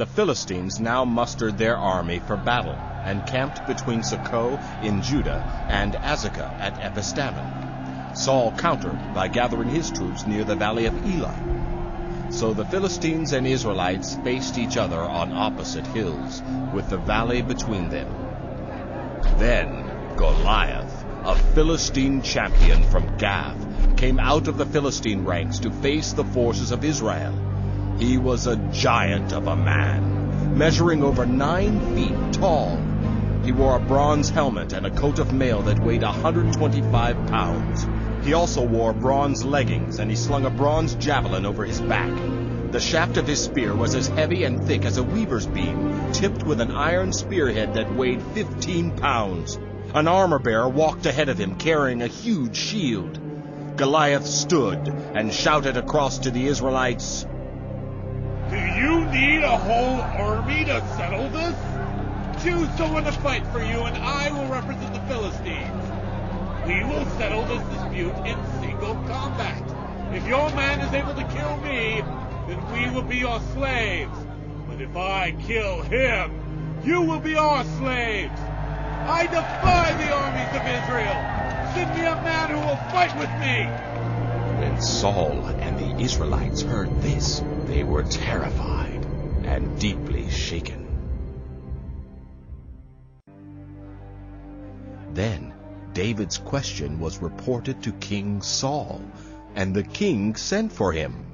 The Philistines now mustered their army for battle, and camped between Socoh in Judah and Azekah at Epistamin. Saul countered by gathering his troops near the valley of Elah. So the Philistines and Israelites faced each other on opposite hills, with the valley between them. Then Goliath, a Philistine champion from Gath, came out of the Philistine ranks to face the forces of Israel. He was a giant of a man, measuring over 9 feet tall. He wore a bronze helmet and a coat of mail that weighed 125 pounds. He also wore bronze leggings, and he slung a bronze javelin over his back. The shaft of his spear was as heavy and thick as a weaver's beam, tipped with an iron spearhead that weighed 15 pounds. An armor-bearer walked ahead of him, carrying a huge shield. Goliath stood and shouted across to the Israelites, "Do you need a whole army to settle this? Choose someone to fight for you, and I will represent the Philistines. We will settle this dispute in single combat. If your man is able to kill me, then we will be your slaves. But if I kill him, you will be our slaves. I defy the armies of Israel. Send me a man who will fight with me." When Saul and the Israelites heard this, they were terrified and deeply shaken. Then David's question was reported to King Saul, and the king sent for him.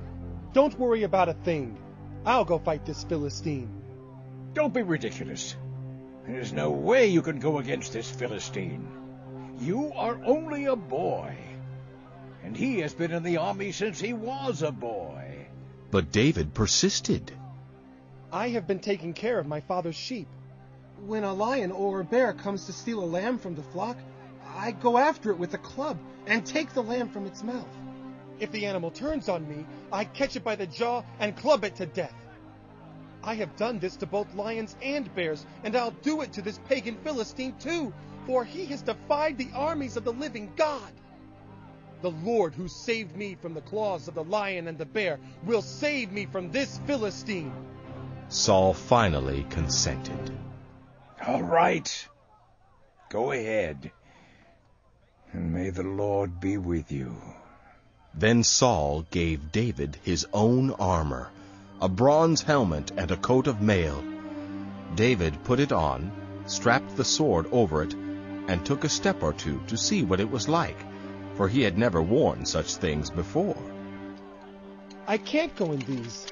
"Don't worry about a thing. I'll go fight this Philistine." "Don't be ridiculous. There's no way you can go against this Philistine. You are only a boy, and he has been in the army since he was a boy." But David persisted. "I have been taking care of my father's sheep. When a lion or a bear comes to steal a lamb from the flock, I go after it with a club and take the lamb from its mouth. If the animal turns on me, I catch it by the jaw and club it to death. I have done this to both lions and bears, and I'll do it to this pagan Philistine too, for he has defied the armies of the living God. The Lord who saved me from the claws of the lion and the bear will save me from this Philistine." Saul finally consented. "All right. Go ahead. And may the Lord be with you." Then Saul gave David his own armor, a bronze helmet and a coat of mail. David put it on, strapped the sword over it, and took a step or two to see what it was like, for he had never worn such things before. "I can't go in these.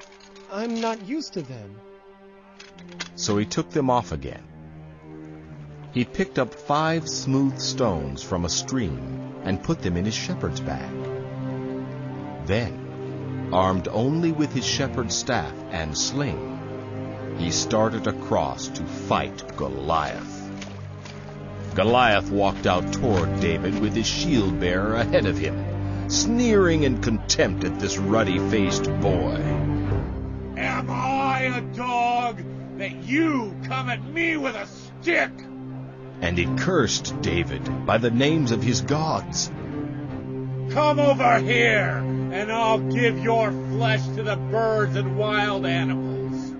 I'm not used to them." So he took them off again. He picked up 5 smooth stones from a stream and put them in his shepherd's bag. Then, armed only with his shepherd's staff and sling, he started across to fight Goliath. Goliath walked out toward David with his shield-bearer ahead of him, sneering in contempt at this ruddy-faced boy. "Am I a dog that you come at me with a stick?" And he cursed David by the names of his gods. "Come over here, and I'll give your flesh to the birds and wild animals."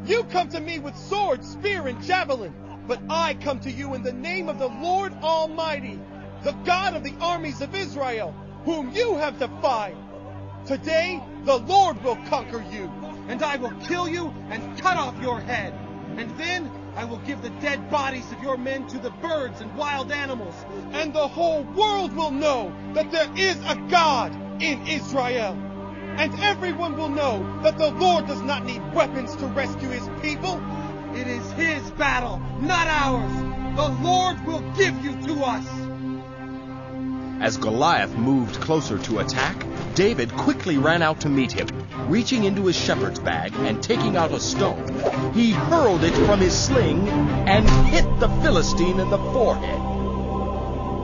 "You come to me with sword, spear, and javelin, but I come to you in the name of the Lord Almighty, the God of the armies of Israel, whom you have defied. Today the Lord will conquer you, and I will kill you and cut off your head. And then I will give the dead bodies of your men to the birds and wild animals, and the whole world will know that there is a God in Israel. And everyone will know that the Lord does not need weapons to rescue his people. It is his battle, not ours. The Lord will give you to us." As Goliath moved closer to attack, David quickly ran out to meet him. Reaching into his shepherd's bag and taking out a stone, he hurled it from his sling and hit the Philistine in the forehead.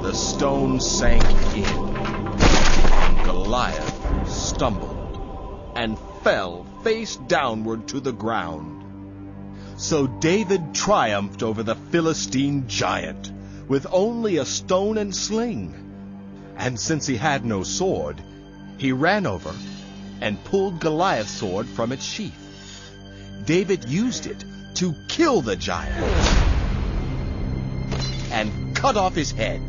The stone sank in, and Goliath stumbled and fell face downward to the ground. So David triumphed over the Philistine giant with only a stone and sling. And since he had no sword, he ran over and pulled Goliath's sword from its sheath. David used it to kill the giant and cut off his head.